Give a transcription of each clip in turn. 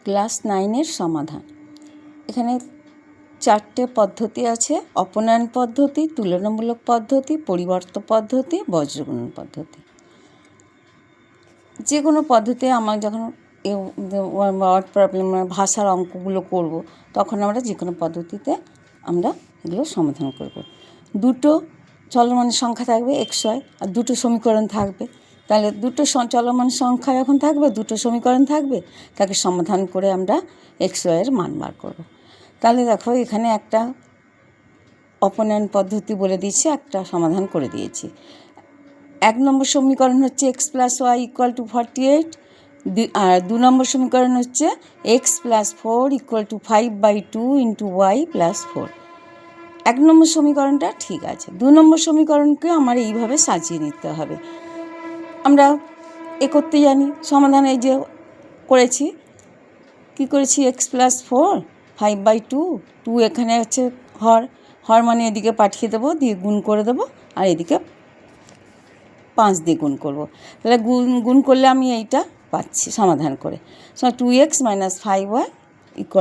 Class 9-এর সমাধান। এখানে 4টে পদ্ধতি আছে: অপনয়ন পদ্ধতি, তুলনামূলক পদ্ধতি, পরিবর্ত পদ্ধতি, বজ্রগুণন পদ্ধতি। যে কোনো পদ্ধতি আমার যখন ওয়ার্ড প্রবলেম ভাষার অঙ্কগুলো করব, তখন আমরা যে কোনো পদ্ধতিতে আমরা এগুলো সমাধান করব। দুটো চলমান সংখ্যা থাকবে xy, আর দুটো সমীকরণ থাকবে। তাহলে দুটো চলমান সংখ্যা যখন থাকবে, দুটো সমীকরণ থাকবে, তাকে সমাধান করে আমরা xy এর মান বার করব। তাহলে দেখো, এখানে একটা অপনয়ন পদ্ধতি বলে দিয়েছি, একটা সমাধান করে দিয়েছি। 1 নম্বর সমীকরণ হচ্ছে x + y = 48, আর 2 নম্বর সমীকরণ হচ্ছে x + 4 = 5/2 × y + 4। 1 নম্বর সমীকরণটা ঠিক আছে। 2 নম্বর সমীকরণকে আমার এইভাবে সাজিয়ে নিতে হবে। আমরা করতে জানি, সমাধান এই যে করেছি, কি করেছি, x + 4 5/2, 2 এখানে হচ্ছে হর মানে এদিকে পাঠিয়ে দেবো, দিয়ে গুণ করে দেবো, আর এদিকে 5 দিয়ে গুণ করবো। তাহলে গুণ করলে আমি এইটা পাচ্ছি সমাধান করে। 2x - 5y =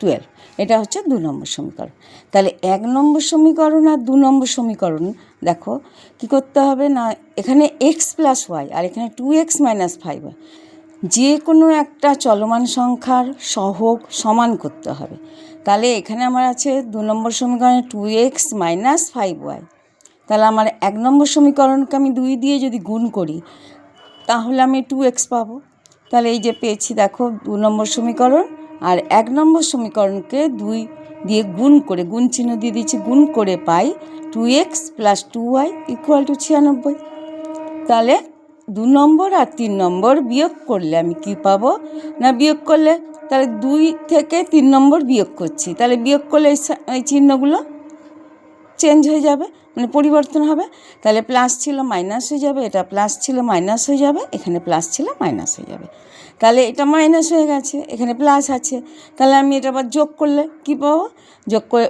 12। এটা হচ্ছে 2 নম্বর সমীকরণ। তাহলে 1 নম্বর সমীকরণ আর 2 নম্বর সমীকরণ দেখো কি করতে হবে না, এখানে x + y আর এখানে 2x - 5y, যে কোনো একটা চলমান সংখ্যার সহগ সমান করতে হবে। তাহলে এখানে আমার আছে 2 নম্বর সমীকরণে 2x - 5y। তাহলে আমার 1 নম্বর সমীকরণকে আমি 2 দিয়ে যদি গুণ করি, তাহলে আমি 2x পাবো। তাহলে এই যে পেয়েছি, দেখো 2 নম্বর সমীকরণ আর 1 নম্বর সমীকরণকে 2 দিয়ে গুণ করে, গুণ চিহ্ন দিয়ে দিচ্ছি, গুণ করে পাই 2x + 2y = 96। তাহলে 2 নম্বর আর 3 নম্বর বিয়োগ করলে আমি কি পাবো না, বিয়োগ করলে তাহলে 2 থেকে 3 নম্বর বিয়োগ করছি, তাহলে বিয়োগ করলে এই চিহ্নগুলো চেঞ্জ হয়ে যাবে, মানে পরিবর্তন হবে। তাহলে প্লাস ছিল মাইনাস হয়ে যাবে, এটা প্লাস ছিল মাইনাস হয়ে যাবে, এখানে প্লাস ছিল মাইনাস হয়ে যাবে। তাহলে এটা মাইনাস হয়ে গেছে, এখানে প্লাস আছে। তাহলে আমি এটা আবার যোগ করলে কী পাবো, যোগ করে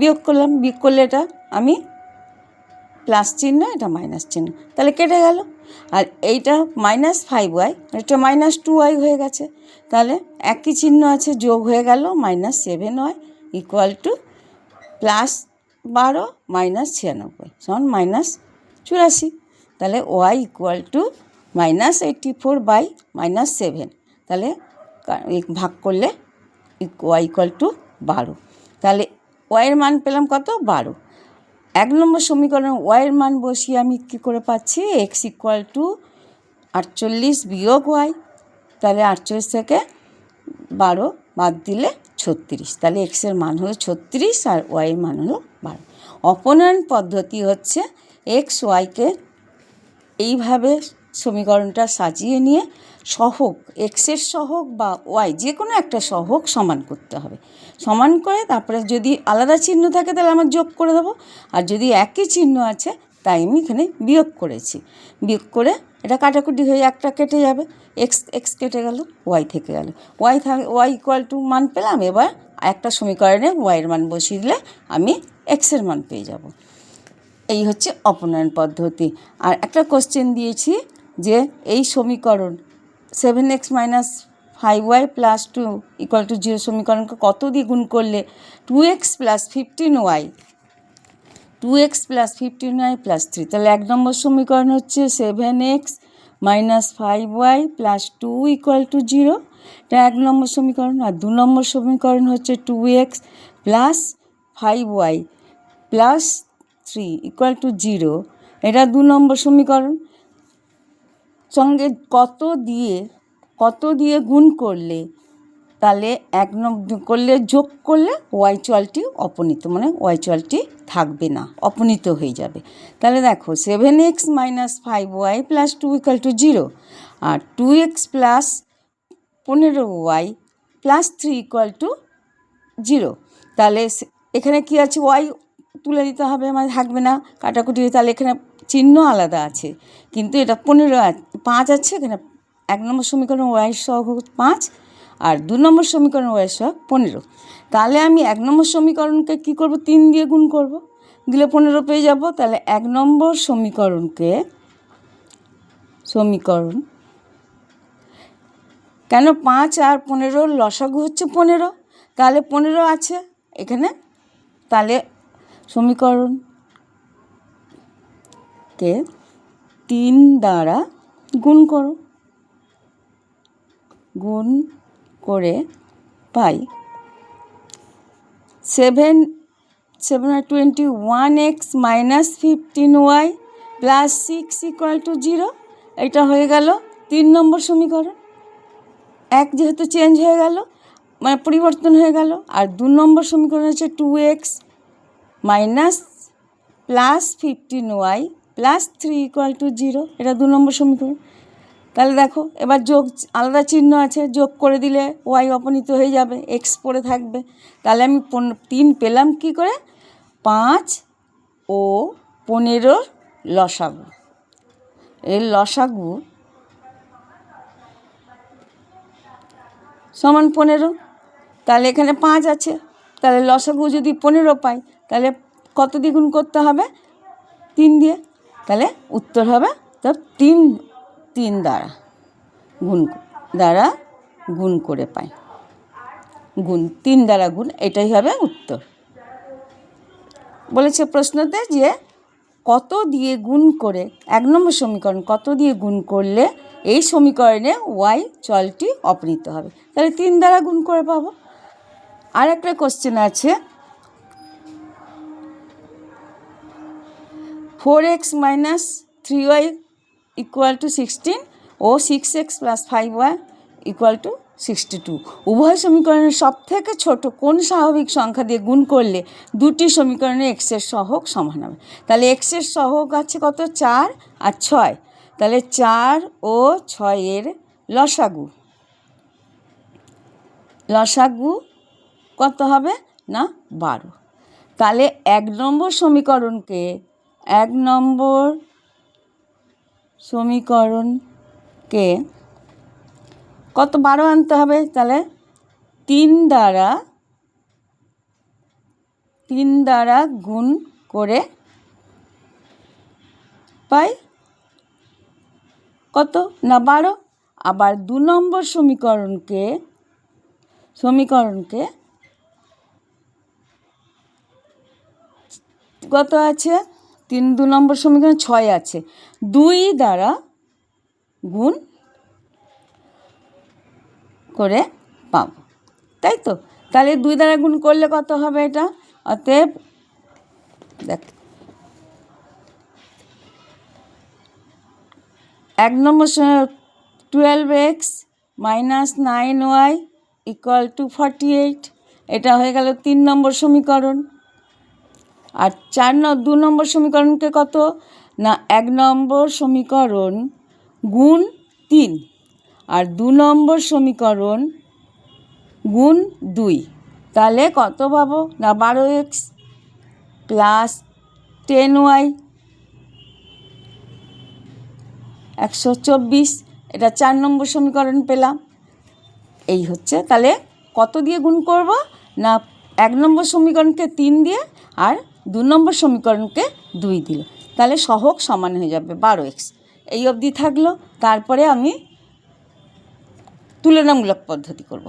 বিয়োগ করলাম, বিয়োগ করলে এটা আমি প্লাস চিহ্ন, এটা মাইনাস চিহ্ন, তাহলে কেটে গেল। আর এইটা -5y, এটা -2y হয়ে গেছে। তাহলে একই চিহ্ন আছে, যোগ হয়ে গেল, -7y = +12 - 96 -84। তাহলে y = -84/-7। তাহলে ভাগ করলে y = 12। তাহলে y এর মান পেলাম কত, 12। 1 নম্বর সমীকরণে y এর মান বসিয়ে আমি কী করে পাচ্ছি, x = 48 - y। তাহলে 48 থেকে 12 বাদ দিলে 36। তাহলে x এর মান হলো 36 আর y এর মান হলো 12। অপনয়ন পদ্ধতি হচ্ছে x yকে এইভাবে সমীকরণটা সাজিয়ে নিয়ে সহগ, x এর সহগ বা y যে কোনো একটা সহগ সমান করতে হবে। সমান করে তারপরে যদি আলাদা চিহ্ন থাকে তাহলে আমার যোগ করে দেবো, আর যদি একই চিহ্ন আছে তাই আমি এখানে বিয়োগ করেছি। বিয়োগ করে এটা কাটাকুটি হয়ে একটা কেটে যাবে, x কেটে গেল, y থেকে গেল, y = মান পেলাম। এবার একটা সমীকরণে y এর মান বসিয়ে দিলে আমি x এর মান পেয়ে যাব। এই হচ্ছে অপনয়ন পদ্ধতি। আর একটা কোশ্চেন দিয়েছি যে এই সমীকরণ 7x - 5y + 2 = 0 সমীকরণকে কত দিয়ে গুণ করলে 2x + 15y + 3। তাহলে 1 নম্বর সমীকরণ হচ্ছে 7x - 5y + 2 = 0, এটা 1 নম্বর সমীকরণ। আর 2 নম্বর সমীকরণ হচ্ছে 2x + 5y + 3 = 0, এটা 2 নম্বর সমীকরণ। সঙ্গে কত দিয়ে গুণ করলে, তাহলে 1 নম্বর করলে, যোগ করলে y চলটি অপনীত, মানে y চলটি থাকবে না, অপনীত হয়ে যাবে। তাহলে দেখো 7x - 5y + 2 = 0, আর 2x + 15y + 3 = 0। তাহলে এখানে কি আছে, y তুলে দিতে হবে, মানে থাকবে না, কাটাকুটি। তাহলে এখানে চিহ্ন আলাদা আছে, কিন্তু এটা 5 আছে এখানে। 1 নম্বর সমীকরণ y এর সহগ 5, আর 2 নম্বর সমীকরণ y এর সহগ 15। তাহলে আমি 1 নম্বর সমীকরণকে কী করব, 3 দিয়ে গুণ করব, দিলে 15 পেয়ে যাব। তাহলে 1 নম্বর সমীকরণ কেন 5 আর 15 লসাগু হচ্ছে 15, তাহলে 15 আছে এখানে। তাহলে সমীকরণকে 3 দ্বারা গুণ করো, গুণ করে পাই 21x minus 15y plus 6 equal to 0। এটা হয়ে গেল 3 নম্বর সমীকরণ। এক যেহেতু চেঞ্জ হয়ে গেল, মানে পরিবর্তন হয়ে গেল। আর 2 নম্বর সমীকরণ হচ্ছে 2x minus plus 15y plus 3 equal to 0। এটা 2 নম্বর সমীকরণ। তাহলে দেখো এবার যোগ, আলাদা চিহ্ন আছে, যোগ করে দিলে y অপনীত হয়ে যাবে, x পড়ে থাকবে। তাহলে আমি 3 পেলাম কি করে? 5 ও 15 লসাগু। এর লসাগু সমান 15। তাহলে এখানে 5 আছে, তাহলে লসাগু যদি 15 পাই তাহলে কত দিয়ে গুণ করতে হবে? 3 দিয়ে। তাহলে উত্তর হবে তো 3 দ্বারা গুণ করে পাই, 3 দ্বারা গুণ, এটাই হবে উত্তর। বলেছে প্রশ্নতে যে কত দিয়ে গুণ করে, 1 নম্বর সমীকরণ কত দিয়ে গুণ করলে এই সমীকরণে y চলটি অপনীত হবে। তাহলে 3 দ্বারা গুণ করে পাবো। আর একটা কোশ্চেন আছে, 4x minus 3y equal to 16 ও 6x plus 5y equal to 62। উভয় সমীকরণের সব থেকে ছোট কোন স্বাভাবিক সংখ্যা দিয়ে গুণ করলে দুটি সমীকরণে এক্সের সহগ সমান হবে? তাহলে এক্সের সহগ আছে কত? 4 আর 6। তাহলে 4 ও 6 এর লসাগু কত হবে? না 12। তাহলে 1 নম্বর সমীকরণকে কত 12 আনতে হবে? তাহলে 3 দ্বারা গুণ করে পাই কত? না 12। আবার 2 নম্বর সমীকরণকে কত আছে? 2 নম্বর সমীকরণ 6 আছে, 2 দ্বারা গুণ করে পাব, তাই তো? তাহলে 2 দ্বারা গুণ করলে কত হবে এটা? অতএব দেখ, 1 নম্বর 12x minus 9y equal to 48। এটা হয়ে গেল 3 নম্বর সমীকরণ। আর 2 নম্বর সমীকরণকে কত? না 1 নম্বর সমীকরণ গুণ 3 আর 2 নম্বর সমীকরণ গুণ 2। তাহলে কত পাবো? না 12x প্লাস 10y 124। এটা 4 নম্বর সমীকরণ পেলাম। এই হচ্ছে, তাহলে কত দিয়ে গুণ করব? না 1 নম্বর সমীকরণকে 3 দিয়ে আর 2 নম্বর সমীকরণকে 2 দিলে, তাহলে সহগ সমান হয়ে যাবে 12x। এই অবধি থাকলো। তারপরে আমি তুলনামূলক পদ্ধতি করব।